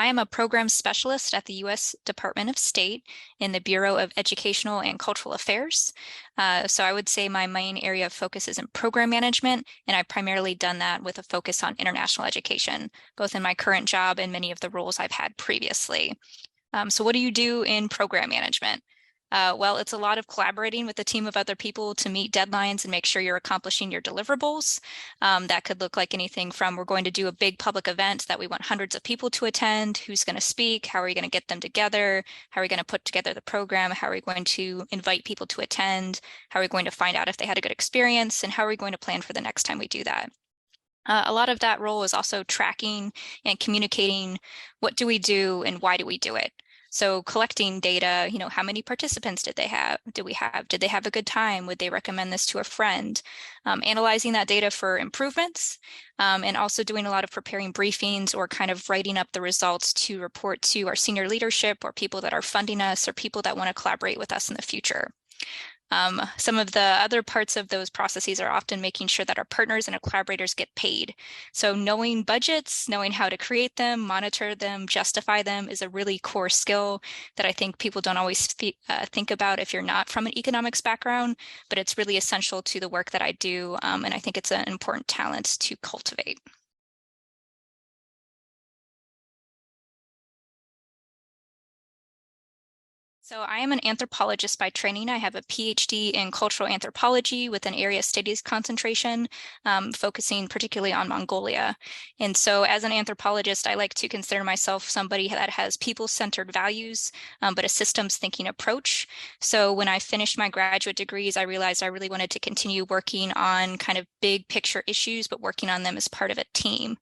I am a program specialist at the U.S. Department of State in the Bureau of Educational and Cultural Affairs. So I would say my main area of focus is in program management, and I've primarily done that with a focus on international education, both in my current job and many of the roles I've had previously. So what do you do in program management? Well, it's a lot of collaborating with a team of other people to meet deadlines and make sure you're accomplishing your deliverables. That could look like anything from we're going to do a big public event that we want hundreds of people to attend. Who's going to speak? How are we going to get them together? How are we going to put together the program? How are we going to invite people to attend? How are we going to find out if they had a good experience? And how are we going to plan for the next time we do that? A lot of that role is also tracking and communicating what do we do and why do we do it. So collecting data, how many participants did they have? Did they have a good time? Would they recommend this to a friend? Analyzing that data for improvements, and also doing a lot of preparing briefings or kind of writing up the results to report to our senior leadership or people that are funding us or people that want to collaborate with us in the future. Some of the other parts of those processes are often making sure that our partners and our collaborators get paid. So knowing budgets, knowing how to create them, monitor them, justify them is a really core skill that I think people don't always think about if you're not from an economics background, but it's really essential to the work that I do, and I think it's an important talent to cultivate. So I am an anthropologist by training. I have a PhD in cultural anthropology with an area studies concentration, focusing particularly on Mongolia. And so as an anthropologist, I like to consider myself somebody that has people-centered values, but a systems thinking approach. So when I finished my graduate degrees, I realized I really wanted to continue working on kind of big picture issues, but working on them as part of a team.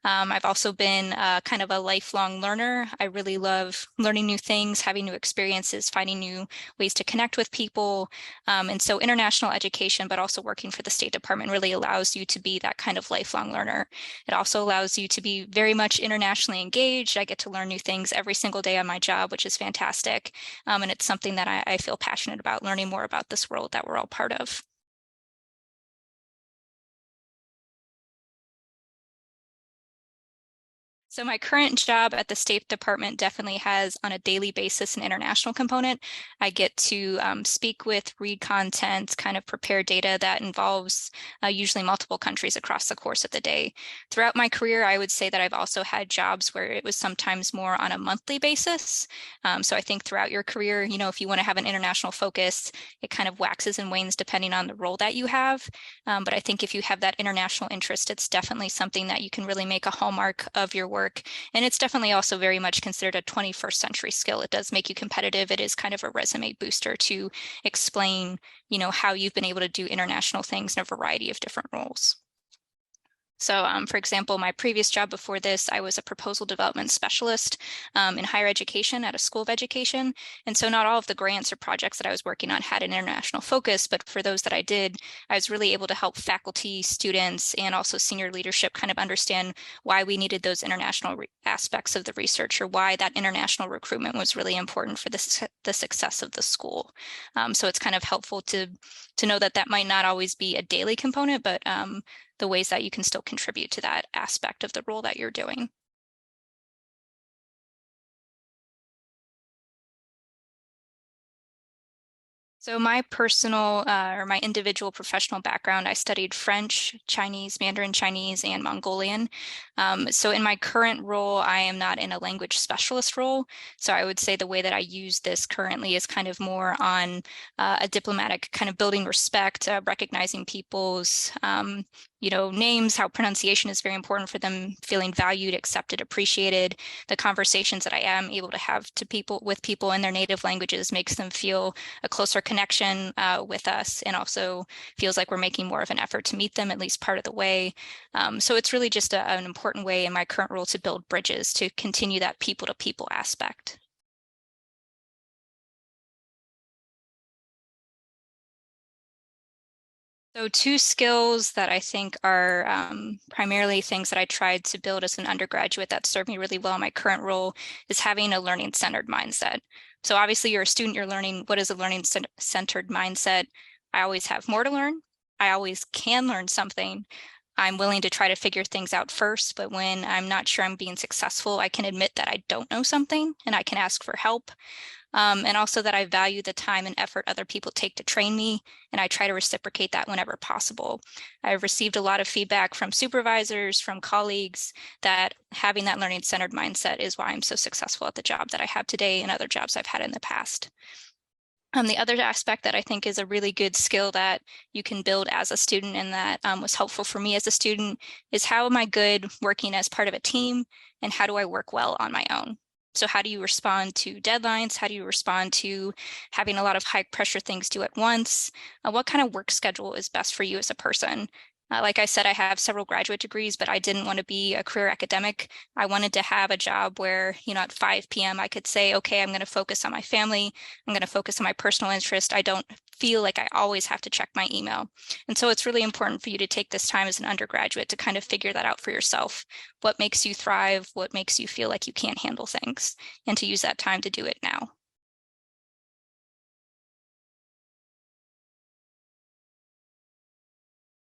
I've also been kind of a lifelong learner. I really love learning new things, having new experiences, finding new ways to connect with people. And so international education, but also working for the State Department really allows you to be that kind of lifelong learner. It also allows you to be very much internationally engaged. I get to learn new things every single day on my job, which is fantastic. And it's something that I feel passionate about, learning more about this world that we're all part of. So my current job at the State Department definitely has on a daily basis an international component. I get to speak with, read content, kind of prepare data that involves usually multiple countries across the course of the day. Throughout my career, I would say that I've also had jobs where it was sometimes more on a monthly basis. So I think throughout your career, if you want to have an international focus, it kind of waxes and wanes depending on the role that you have. But I think if you have that international interest, it's definitely something that you can really make a hallmark of your work. And it's definitely also very much considered a 21st century skill. It does make you competitive. It is kind of a resume booster to explain, how you've been able to do international things in a variety of different roles. So for example, my previous job before this, I was a proposal development specialist in higher education at a school of education. And so not all of the grants or projects that I was working on had an international focus, but for those that I did, I was really able to help faculty, students, and also senior leadership kind of understand why we needed those international aspects of the research or why that international recruitment was really important for the success of the school. So it's kind of helpful to know that that might not always be a daily component, but the ways that you can still contribute to that aspect of the role that you're doing. So my personal or my individual professional background, I studied French, Chinese, Mandarin Chinese, and Mongolian. So in my current role, I am not in a language specialist role. So I would say the way that I use this currently is kind of more on a diplomatic kind of building respect, recognizing people's names, how pronunciation is very important for them, feeling valued, accepted, appreciated. The conversations that I am able to have with people in their native languages makes them feel a closer connection with us, and also feels like we're making more of an effort to meet them at least part of the way. So it's really just an important way in my current role to build bridges to continue that people-to-people aspect. So two skills that I think are primarily things that I tried to build as an undergraduate that served me really well in my current role is having a learning-centered mindset. So obviously you're a student, you're learning what is a learning-centered mindset. I always have more to learn. I always can learn something. I'm willing to try to figure things out first, but when I'm not sure I'm being successful, I can admit that I don't know something and I can ask for help. And also that I value the time and effort other people take to train me, and I try to reciprocate that whenever possible. I've received a lot of feedback from supervisors, from colleagues, that having that learning-centered mindset is why I'm so successful at the job that I have today and other jobs I've had in the past. The other aspect that I think is a really good skill that you can build as a student and that was helpful for me as a student is how am I good working as part of a team and how do I work well on my own? So how do you respond to deadlines? How do you respond to having a lot of high pressure things due at once? What kind of work schedule is best for you as a person? Like I said, I have several graduate degrees, but I didn't want to be a career academic. I wanted to have a job where, at 5 p.m. I could say, okay, I'm going to focus on my family. I'm going to focus on my personal interest. I don't feel like I always have to check my email. And so it's really important for you to take this time as an undergraduate to kind of figure that out for yourself. What makes you thrive? What makes you feel like you can't handle things? And to use that time to do it now.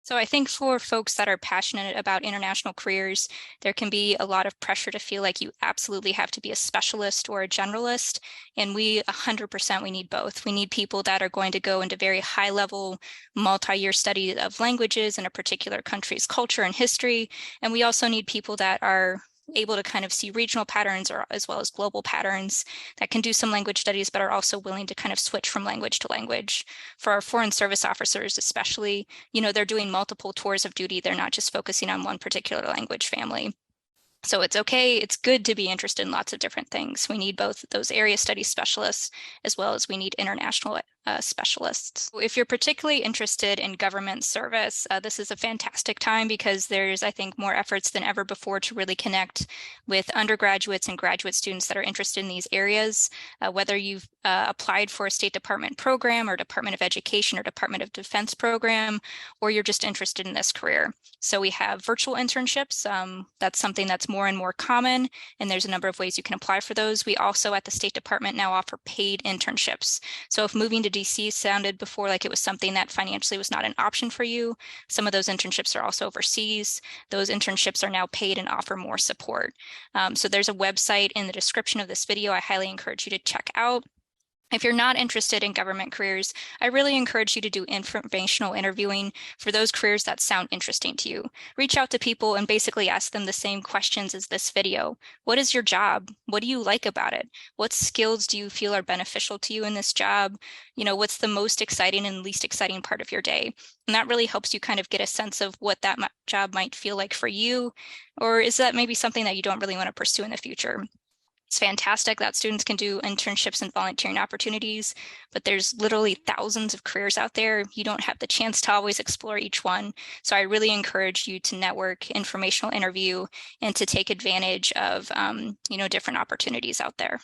So I think for folks that are passionate about international careers, there can be a lot of pressure to feel like you absolutely have to be a specialist or a generalist. And 100%, we need both. We need people that are going to go into very high level, multi-year study of languages in a particular country's culture and history. And we also need people that are able to kind of see regional patterns or as well as global patterns that can do some language studies, but are also willing to kind of switch from language to language. For our foreign service officers, especially, they're doing multiple tours of duty. They're not just focusing on one particular language family. So it's okay. It's good to be interested in lots of different things. We need both those area studies specialists as well as we need international specialists. If you're particularly interested in government service, this is a fantastic time because there's, I think, more efforts than ever before to really connect with undergraduates and graduate students that are interested in these areas. Whether you've applied for a State Department program or Department of Education or Department of Defense program, or you're just interested in this career. So we have virtual internships. That's something that's more and more common, and there's a number of ways you can apply for those. We also at the State Department now offer paid internships. So if moving to DC sounded before like it was something that financially was not an option for you, some of those internships are also overseas. Those internships are now paid and offer more support. So there's a website in the description of this video I highly encourage you to check out. If you're not interested in government careers, I really encourage you to do informational interviewing for those careers that sound interesting to you. Reach out to people and basically ask them the same questions as this video. What is your job? What do you like about it? What skills do you feel are beneficial to you in this job? What's the most exciting and least exciting part of your day? And that really helps you kind of get a sense of what that job might feel like for you. Or is that maybe something that you don't really want to pursue in the future? It's fantastic that students can do internships and volunteering opportunities, but there's literally thousands of careers out there. You don't have the chance to always explore each one. So I really encourage you to network, informational interview, and to take advantage of, different opportunities out there.